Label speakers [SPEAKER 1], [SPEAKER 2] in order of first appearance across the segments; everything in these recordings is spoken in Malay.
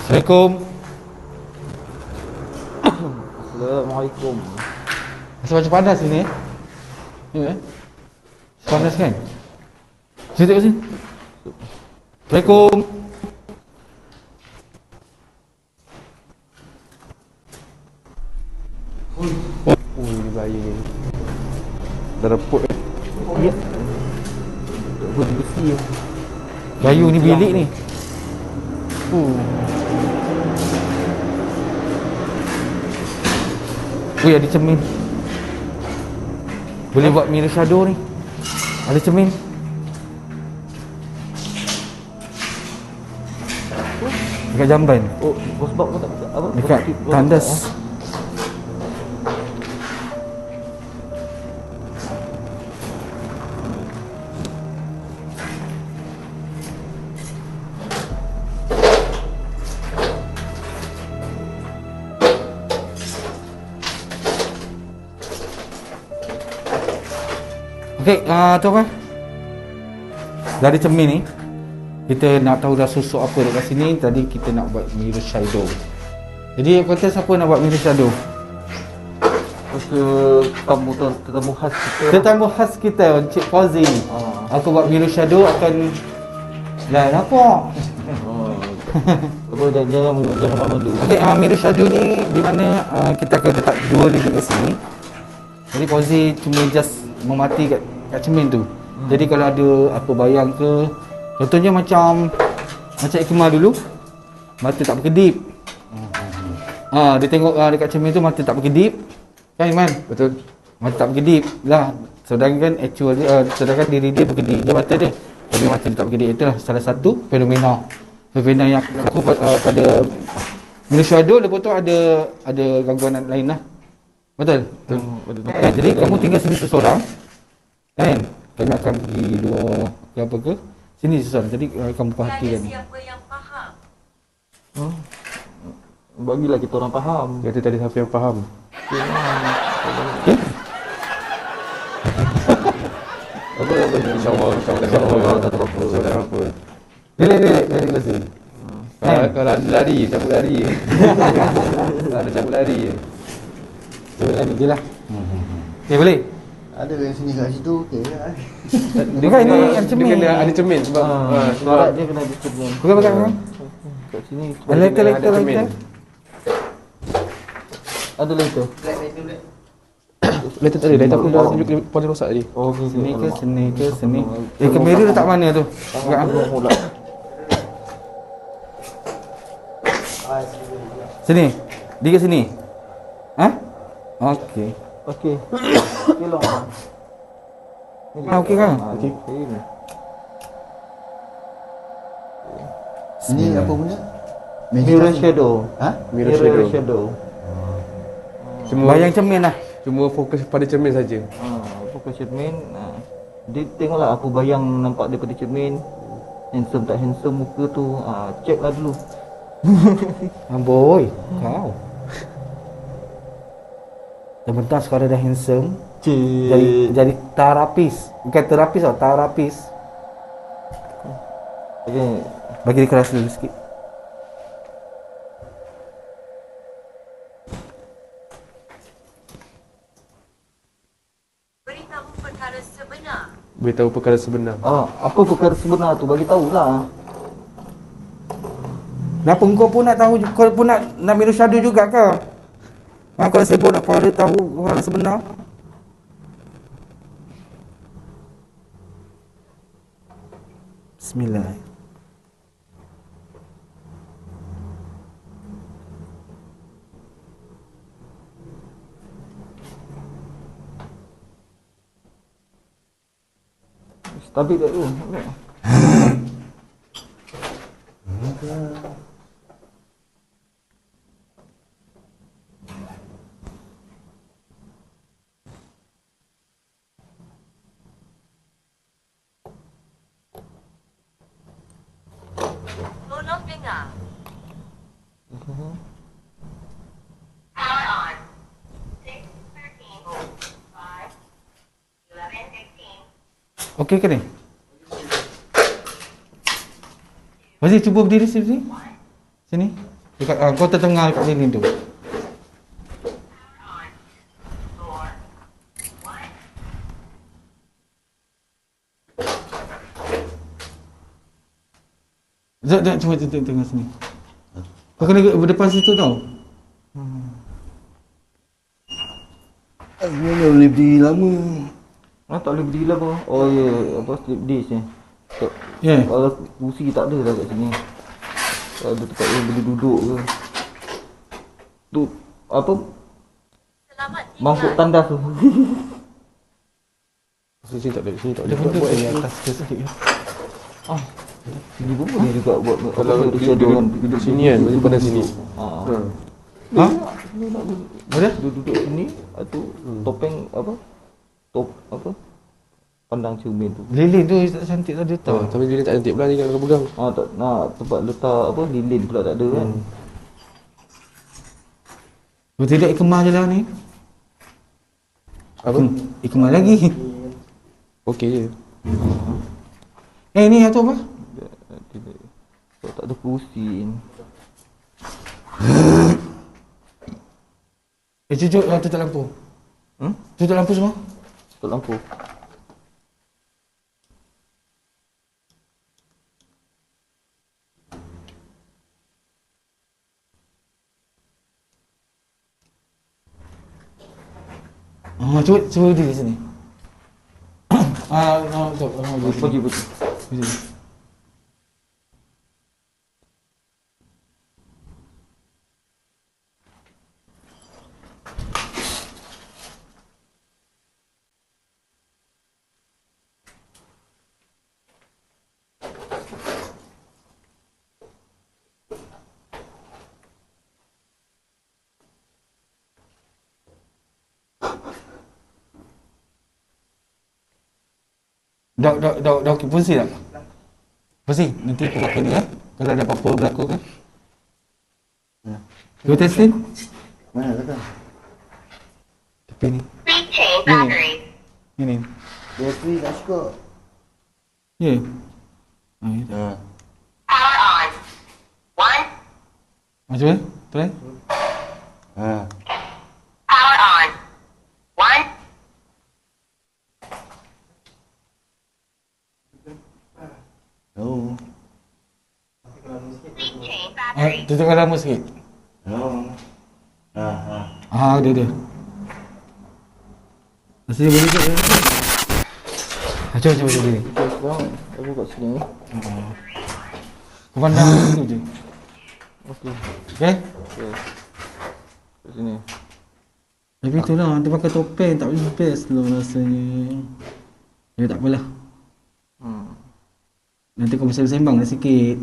[SPEAKER 1] Assalamualaikum.
[SPEAKER 2] Assalamualaikum.
[SPEAKER 1] Rasa macam panas sini Ya panas kan? Sini tengok sini. Assalamualaikum.
[SPEAKER 3] Ni bahaya ni. Dah reput
[SPEAKER 2] Ya. Buat besi ya.
[SPEAKER 1] Gayu ni bilik ni. Ui, ada cermin. Boleh buat mirror shadow ni. Ada cermin. Dekat jamban.
[SPEAKER 2] Oh, bos bab kau tak apa?
[SPEAKER 1] Dekat tandas. Okey, tu apa? Dari cermin ni kita nak tahu dah susuk apa dekat sini. Tadi kita nak buat mirror shadow. Jadi kata siapa nak buat mirror shadow?
[SPEAKER 2] Tetamu khas kita.
[SPEAKER 1] Tetamu khas kita, Encik Fauzi. Aku buat mirror shadow akan dah nampak.
[SPEAKER 2] Apa jangan dulu.
[SPEAKER 1] Okey, mirror shadow ni di mana kita akan letak dua lagi kat sini. Jadi Fauzi cuma just memati kat cermin tu. Jadi kalau ada apa bayang ke, contohnya macam Ikmal dulu, mata tak berkedip. Dia tengok dekat cermin tu mata tak berkedip. Kan Iman?
[SPEAKER 3] Betul.
[SPEAKER 1] Mata tak berkedip lah. Sedangkan actual dia, sedangkan diri dia berkedip je mata dia. Tapi mata dia tak berkedip. Itulah salah satu fenomena yang aku pada mirror shadow. Lepas tu ada gangguan lain lah. Betul?
[SPEAKER 3] Betul.
[SPEAKER 1] Jadi kamu tinggal sini seseorang kan? Kami akan pergi dua ke apa ke sini seseorang. Jadi kamu perhatikan ni.
[SPEAKER 4] Siapa yang faham?
[SPEAKER 2] Bagilah kita orang faham.
[SPEAKER 3] Kata tadi siapa yang faham. InsyaAllah tak apa.
[SPEAKER 1] Relax sini.
[SPEAKER 3] Kalau ada lari, cabut lari. Ada cabut lari.
[SPEAKER 1] Lagi je lah. Okay, boleh?
[SPEAKER 5] Ada yang sini kat situ, okey lah.
[SPEAKER 1] Bukan ni yang cermin.
[SPEAKER 3] Dia kena ada cermin sebab
[SPEAKER 2] Surat dia kena dicermin.
[SPEAKER 1] Bukan.
[SPEAKER 2] Kat sini
[SPEAKER 1] Later.
[SPEAKER 2] ada later.
[SPEAKER 3] letak tadi, letak pun dah tunjuk pada rosak tadi.
[SPEAKER 2] Oh,
[SPEAKER 1] Sini ke sini. Kamera letak mana tu? Bukan.
[SPEAKER 2] mula.
[SPEAKER 1] Sini. Dia ke sini. Okey.
[SPEAKER 2] Okey. Okey long.
[SPEAKER 1] Okey kan?
[SPEAKER 2] Okey.
[SPEAKER 5] Ini apa punya?
[SPEAKER 2] Mirror shadow.
[SPEAKER 3] Mirror shadow.
[SPEAKER 1] Bayang cermin lah.
[SPEAKER 3] Cuma fokus pada cermin saja.
[SPEAKER 2] Fokus cermin. Dia tengoklah apa bayang nampak daripada cermin. Handsome tak handsome muka tu. Check lah dulu.
[SPEAKER 1] Amboi, kau. Dah bentar sekarang dah handsome. Jadi terapis. Bukan terapis tau, terapis.
[SPEAKER 2] Okey.
[SPEAKER 1] Bagi dia keras dulu sikit.
[SPEAKER 4] Beritahu perkara sebenar.
[SPEAKER 3] Beritahu perkara sebenar.
[SPEAKER 2] Apa perkara sebenar tu bagi tahulah.
[SPEAKER 1] Kenapa kau pun nak tahu, kau pun nak mirror shadow juga ke? Kau rasa kau nak tahu orang sebenar? Bismillah.
[SPEAKER 2] Tapi tak tu.
[SPEAKER 4] Tolong dengar. Power on. 6:13, 5, 11:15.
[SPEAKER 1] Okey ke ni? Masih cuba berdiri sini. Sini. Dekat kau tertengah dekat lilin tu. Zat, cuba tengah sini. Kau kena berdepan situ tau.
[SPEAKER 5] Mana boleh berdiri lama.
[SPEAKER 2] Tak boleh berdiri lah bang. Oh ya, apa slip disc ni.
[SPEAKER 1] Ya.
[SPEAKER 2] Kalau kursi tak ada lah kat sini. Tak ada tempat yang boleh duduk ke. Tu apa
[SPEAKER 4] Selamat
[SPEAKER 2] mangkuk
[SPEAKER 4] tinggal.
[SPEAKER 2] tandas tu.
[SPEAKER 3] Sini tak ada. Sini tak ada.
[SPEAKER 1] Dia benda
[SPEAKER 3] Buat
[SPEAKER 1] di
[SPEAKER 3] yang
[SPEAKER 1] atas sikit ya.
[SPEAKER 2] Ini pun boleh juga buat
[SPEAKER 3] Kalau
[SPEAKER 2] apa,
[SPEAKER 3] duduk sini kan, boleh pandang sini.
[SPEAKER 1] Ha? Boleh?
[SPEAKER 2] Duduk sini atau topeng apa? Top apa? Pandang cermin tu.
[SPEAKER 1] Lilin tu tak cantik tadi tau.
[SPEAKER 3] Tapi dia tak cantik pula ni kalau kau pegang.
[SPEAKER 2] Tak nak tempat letak apa lilin pula tak ada kan.
[SPEAKER 1] Kau tidak ikemah je lah ni.
[SPEAKER 3] Apa?
[SPEAKER 1] Ikemah lagi.
[SPEAKER 3] Okey je.
[SPEAKER 1] Ni atau apa?
[SPEAKER 2] Tidak. Tak ada kursi ni.
[SPEAKER 1] Cucuk tutup lampu. Tutup lampu semua.
[SPEAKER 2] Tutup lampu.
[SPEAKER 1] Cuba berdiri sini.
[SPEAKER 2] Pergi.
[SPEAKER 1] Berdiri. Dah okey pusing tak? Pusing. Nanti aku pakai ni kalau ada apa-apa berlaku kan. Cuba testing.
[SPEAKER 5] Mana letak?
[SPEAKER 1] Tepi ni.
[SPEAKER 4] Recharge battery.
[SPEAKER 1] Ni.
[SPEAKER 5] Bateri tak cukup.
[SPEAKER 1] Ya.
[SPEAKER 4] Power on. 1.
[SPEAKER 1] Cuba. Try.
[SPEAKER 4] Power on. 1.
[SPEAKER 5] Oh.
[SPEAKER 4] Recharge battery.
[SPEAKER 1] Tutupkan lama sikit. Dia. Rasanya boleh tak? Cuba berdiri.
[SPEAKER 2] Sekarang aku kat sini.
[SPEAKER 1] Kau pandang situ je.
[SPEAKER 2] Okey.
[SPEAKER 1] Okay?
[SPEAKER 2] Kat sini.
[SPEAKER 1] Tapi itulah, nanti pakai topeng tak boleh best lah rasanya. Ya tak apalah. Nanti kau bisa sembang lah sikit.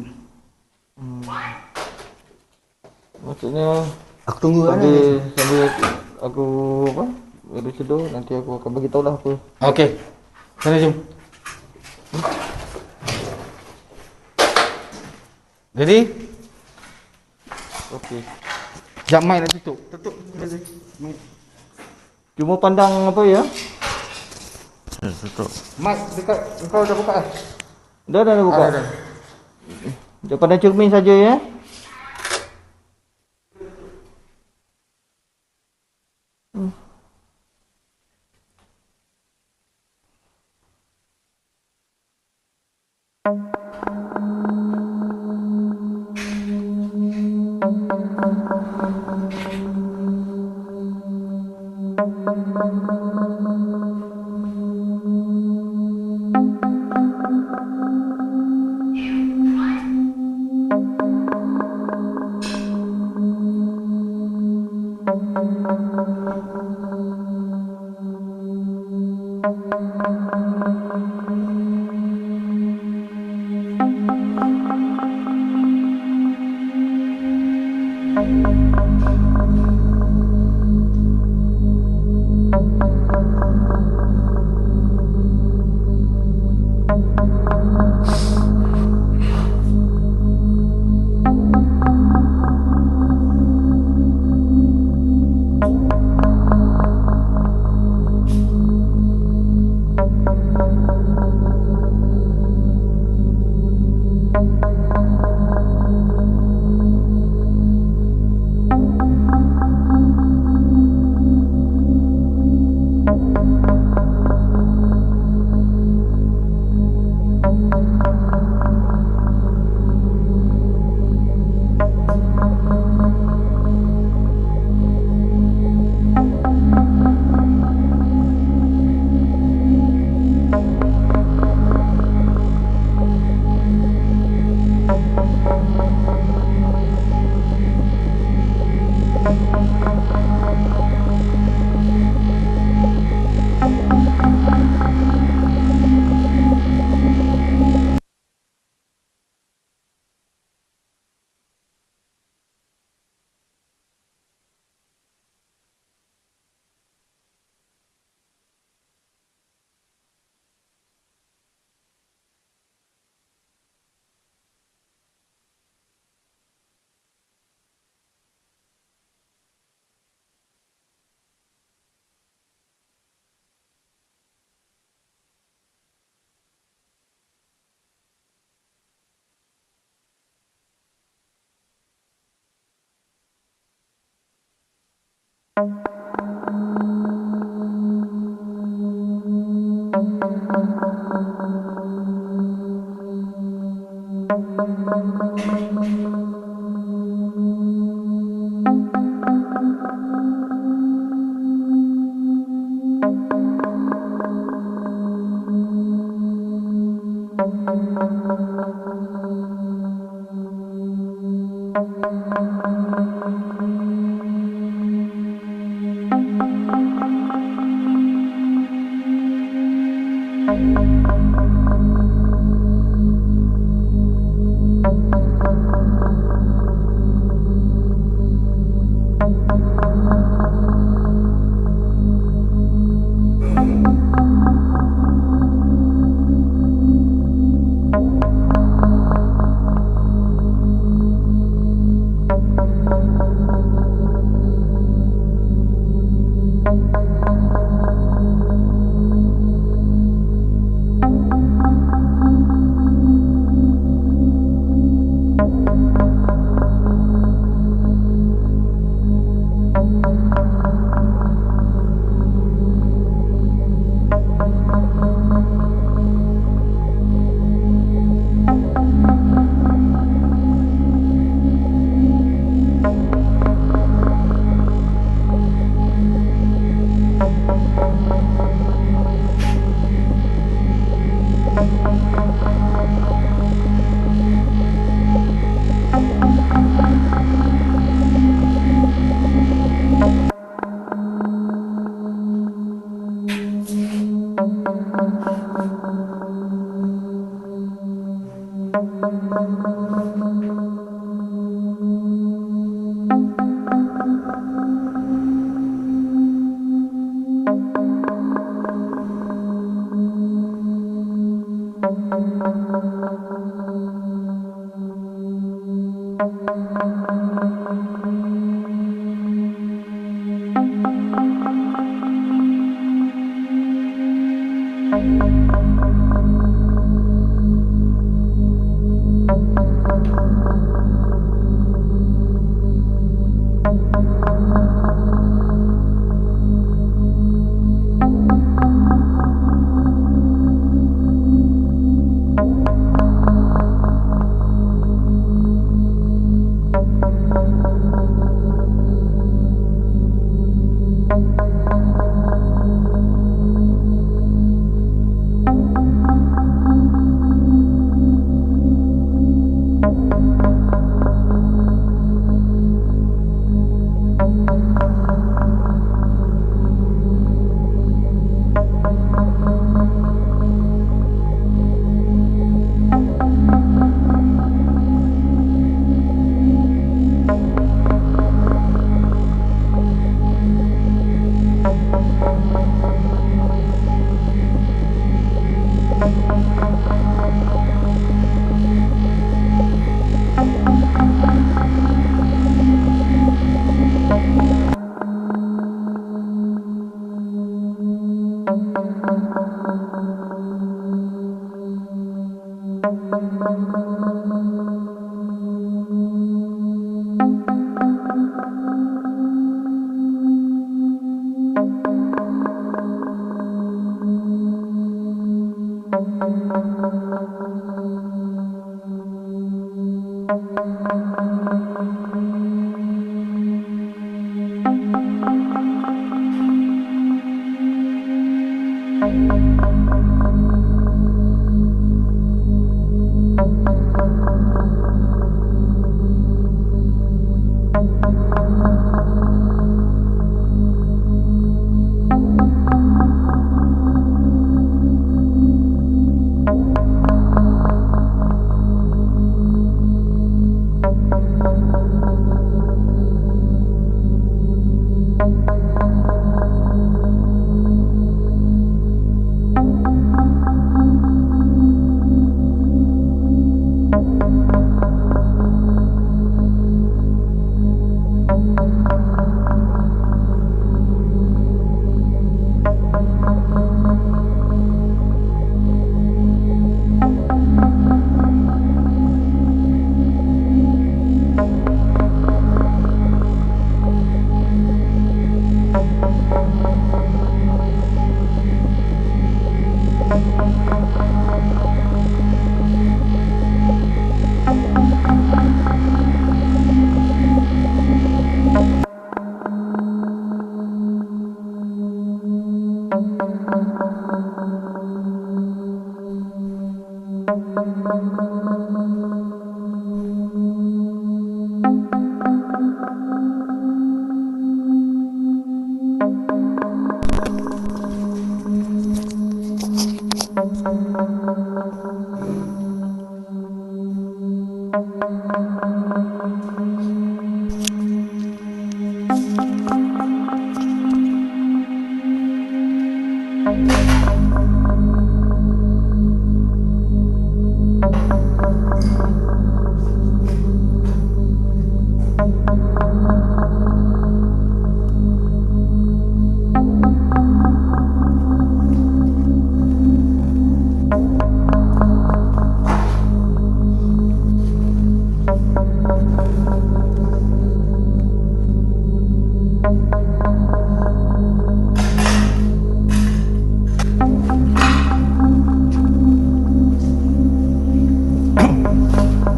[SPEAKER 2] Maksudnya
[SPEAKER 5] Aku tunggu kan.
[SPEAKER 2] sambil aku apa? Ada sedur nanti aku akan bagi tahu lah apa.
[SPEAKER 1] Okey. Sana jom. Ready?
[SPEAKER 2] Okey.
[SPEAKER 1] Jap mic dah tutup. Tutup.
[SPEAKER 2] Cuma pandang apa ya?
[SPEAKER 1] Mic dekat kau dah buka dah.
[SPEAKER 2] Dah buka.
[SPEAKER 1] Dah.
[SPEAKER 2] Dia pandang cermin saja ya.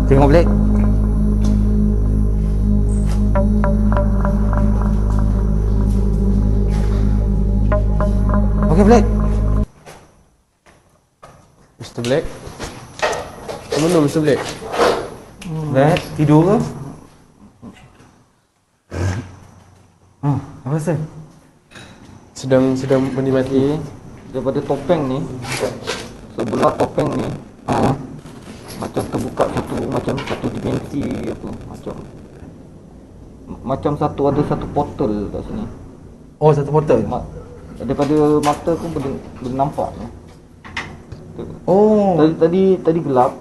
[SPEAKER 1] Tengok balik. Okey balik.
[SPEAKER 3] Mr. Black. Mana Mr. Black?
[SPEAKER 1] Black tidur ke? Apa rasa?
[SPEAKER 3] Sedang menikmati.
[SPEAKER 2] Daripada topeng ni, sebelah topeng ni macam terbuka satu dimensi tu, macam ada satu portal kat sini.
[SPEAKER 1] Oh, satu portal.
[SPEAKER 2] Daripada mata aku boleh nampak.
[SPEAKER 1] Oh.
[SPEAKER 2] Tadi gelap.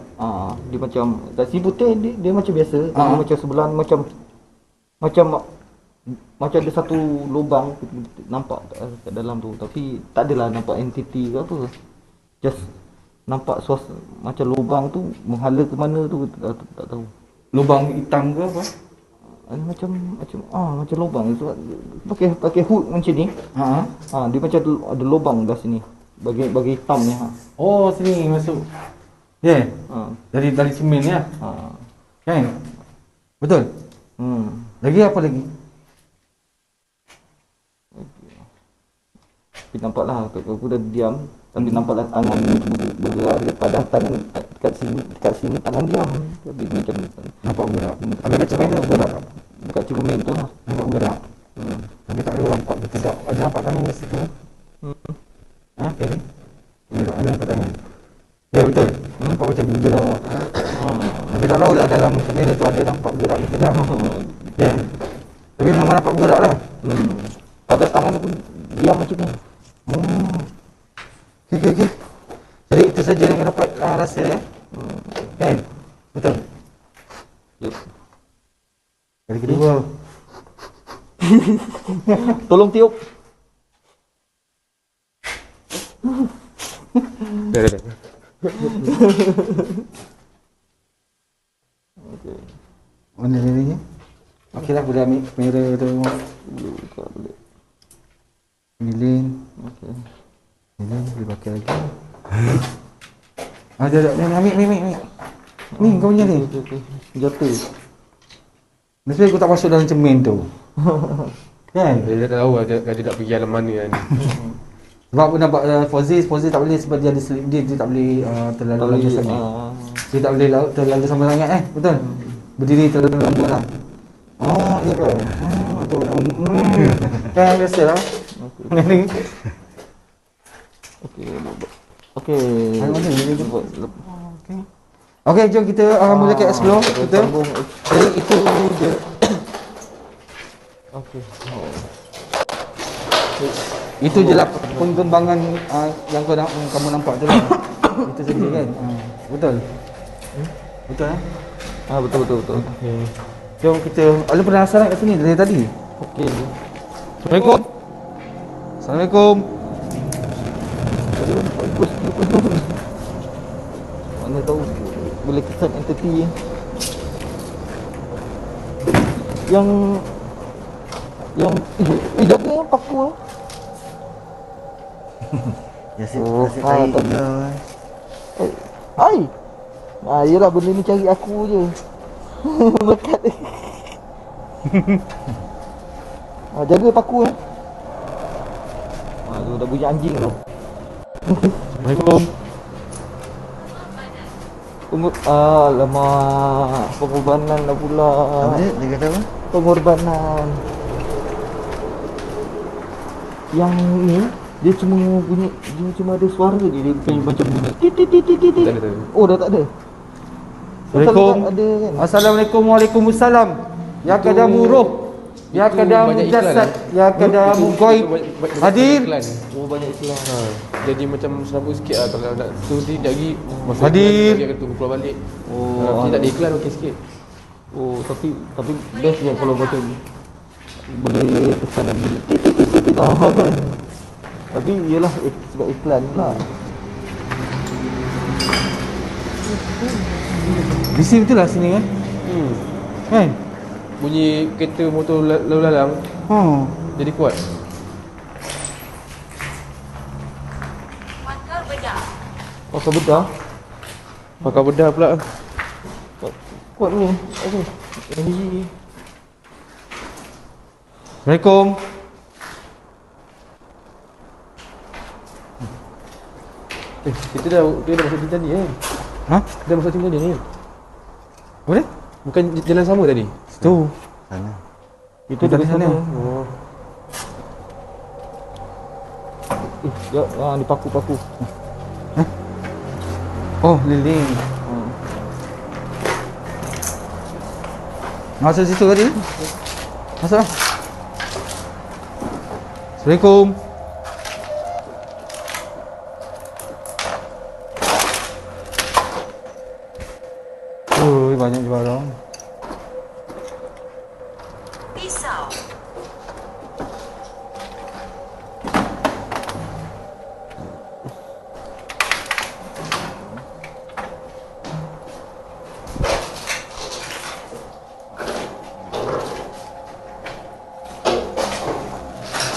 [SPEAKER 2] Dia macam kat sini putih, dia macam biasa. Dia macam sebelah macam ada satu lubang nampak kat dalam tu, tapi tak adalah nampak entiti ke apa. Just nampak macam lubang tu menghala ke mana tu tak tahu.
[SPEAKER 1] Lubang hitam ke apa?
[SPEAKER 2] Macam lubang tu pakai hood macam ni. Dia macam ada lubang kat sini. Bagi hitam ni.
[SPEAKER 1] Oh, sini masuk. Ya. Yeah. Dari cermin ya. Kan? Betul? Lagi apa lagi?
[SPEAKER 2] Tapi nampaklah aku dah diam, tapi nampaklah tangan bergerak daripada tangan dekat sini tangan diam. Tapi macam nampak bergerak. Tapi macam mana bergerak? Dekat cermin tu lah. Nampak bergerak. Tapi tak ada nampak bergerak. Ada nampak tangan di situ. Okay. Bergerak ada nampak tangan. Ya betul. Nampak macam bergerak. Tapi tak tahu lah dalam cermin tu ada nampak bergerak ke tidak. Ya. Tapi memang nampak bergerak lah. Pada tangan pun diam macam ni. Okay. Jadi itu saja yang dapat rasa ya. Kan? Betul. Yep.
[SPEAKER 1] Kali kedua.
[SPEAKER 2] Tolong tiup.
[SPEAKER 3] Dah.
[SPEAKER 2] Okey.
[SPEAKER 1] Mana ni? Okeylah, boleh ambil kamera tu.
[SPEAKER 2] Boleh.
[SPEAKER 1] Milin.
[SPEAKER 2] Okey.
[SPEAKER 1] Ini boleh pakai lagi. Jap. Ni. Ni kau punya ni.
[SPEAKER 2] Jatuh.
[SPEAKER 1] Mesti aku tak masuk dalam cermin tu. Kan?
[SPEAKER 3] Dia tak tahu dia nak pergi alam mana kan.
[SPEAKER 1] Sebab aku nampak Fauzi tak boleh sebab dia ada slip dia tak boleh terlalu lama sangat. Dia tak boleh terlalu sama sangat betul. Berdiri terlalu lama lah. Oh, ya ke? Betul. Kan biasalah. Ni.
[SPEAKER 2] Okey.
[SPEAKER 1] Mana ni dia buat. Okey, jom kita mulakan explore kita. Jadi itu dia.
[SPEAKER 2] Okey.
[SPEAKER 1] Itu je lah pengembangan yang kamu nampak tu lah. Itu saja kan. Betul. Betul
[SPEAKER 2] Betul.
[SPEAKER 1] Okey. Jom kita. Ada penasaran kat sini dari tadi.
[SPEAKER 2] Okey.
[SPEAKER 1] Assalamualaikum.
[SPEAKER 2] Mana tahu boleh kesan entiti yang hidupnya paku.
[SPEAKER 5] Nasib tahi dia.
[SPEAKER 2] Ai. Yelah benda ni cari aku je. Melekat. Jaga paku tu dah bunyi anjing tu.
[SPEAKER 1] Assalamualaikum.
[SPEAKER 2] Alamak, pengorbanan lah pula.
[SPEAKER 5] Apa dia kata apa?
[SPEAKER 2] Pengorbanan. Yang ni dia cuma bunyi, dia cuma ada suara je, dia bukan macam bunyi titit.
[SPEAKER 3] Tak ada.
[SPEAKER 2] Oh, dah tak ada.
[SPEAKER 1] Assalamualaikum.
[SPEAKER 2] Tak ada kan?
[SPEAKER 1] Assalamualaikum, waalaikumsalam. Ya kadamu roh, ya kadamu
[SPEAKER 3] banyak iklan,
[SPEAKER 1] jasad, ya kadamu ghaib. Hadir.
[SPEAKER 2] Oh, banyak iklan.
[SPEAKER 3] Jadi macam serabut sikit lah kalau nak tu sekejap lagi. Masa
[SPEAKER 1] Hadir.
[SPEAKER 3] dia akan tunggu keluar balik.
[SPEAKER 2] Oh,
[SPEAKER 3] Kita tak ada iklan okey sikit.
[SPEAKER 2] Oh, tapi best je kalau macam boleh tekan titit. Tapi yelah sebab iklan lah.
[SPEAKER 1] Bising betul lah sini kan? Kan?
[SPEAKER 3] Bunyi kereta motor lalu lalang jadi kuat.
[SPEAKER 2] Pakai bedah.
[SPEAKER 3] Pakai bedah pula.
[SPEAKER 2] Kuat ni. Okey. Ini
[SPEAKER 1] Assalamualaikum.
[SPEAKER 3] Kita dah masuk cinta ni kan?
[SPEAKER 1] Ha?
[SPEAKER 3] Dah masuk cinta ni kan?
[SPEAKER 1] Apa dia?
[SPEAKER 3] Bukan jalan sama tadi?
[SPEAKER 1] Tu.
[SPEAKER 5] Sana.
[SPEAKER 2] itu
[SPEAKER 1] Kita
[SPEAKER 2] dari
[SPEAKER 1] di
[SPEAKER 2] sana.
[SPEAKER 1] sana.
[SPEAKER 2] Oh. Ya, dipaku-paku.
[SPEAKER 1] Oh, lilin. Masuk situ tadi. Masuk lah. Assalamualaikum. Banyak barang.
[SPEAKER 4] Pisau.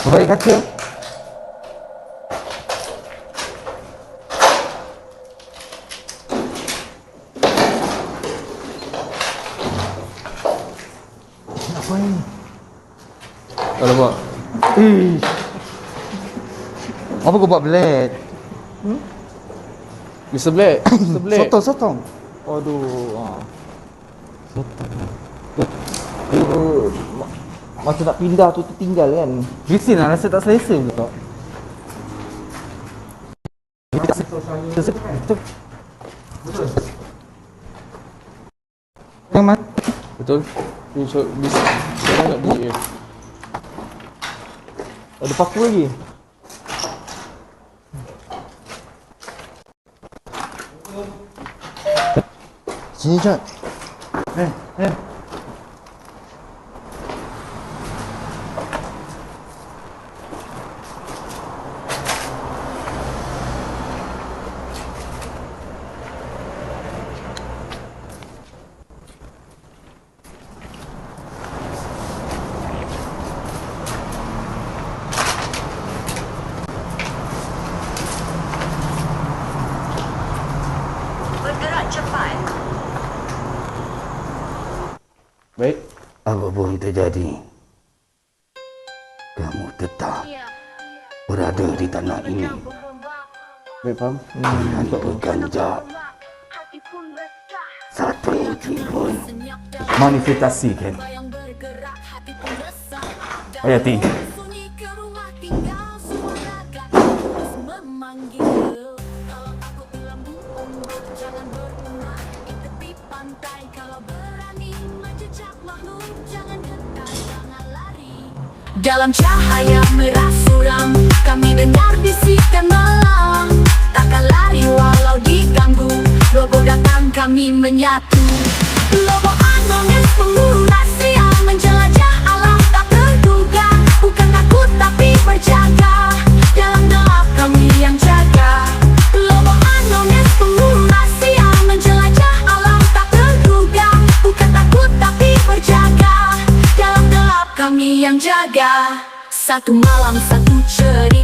[SPEAKER 1] Baik kaca. Apa ini?
[SPEAKER 3] Alamak.
[SPEAKER 1] Apa kau buat blade?
[SPEAKER 3] Mr. Black. Mr. Black.
[SPEAKER 1] Sotong.
[SPEAKER 2] Aduh. Masa nak pindah tu tertinggal kan.
[SPEAKER 1] Bising lah, rasa tak selesa pula. Yang mana?
[SPEAKER 3] Betul. Ni bisa nak bunyi.
[SPEAKER 2] Ada paku lagi.
[SPEAKER 5] Sini Cak.
[SPEAKER 4] Bergerak cepat.
[SPEAKER 3] Baik.
[SPEAKER 6] Apapun terjadi, kamu tetap berada di tanah ini
[SPEAKER 3] Baik, faham.
[SPEAKER 6] dan berganjak satu uji pun manifestasikan. Hayati.
[SPEAKER 7] Dalam cahaya merah suram, kami dengar bisikan malam. Takkan lari walau diganggu, Lobo datang kami menyatu. Lobo anonis pemburu rahasia, menjelajah alam tak terduga. Bukan takut tapi berjaga, dalam gelap kami yang jaga. Lobo anonis pemburu rahasia, menjelajah alam tak terduga. Bukan takut tapi berjaga, dalam gelap kami yang jaga. Satu malam satu cerita,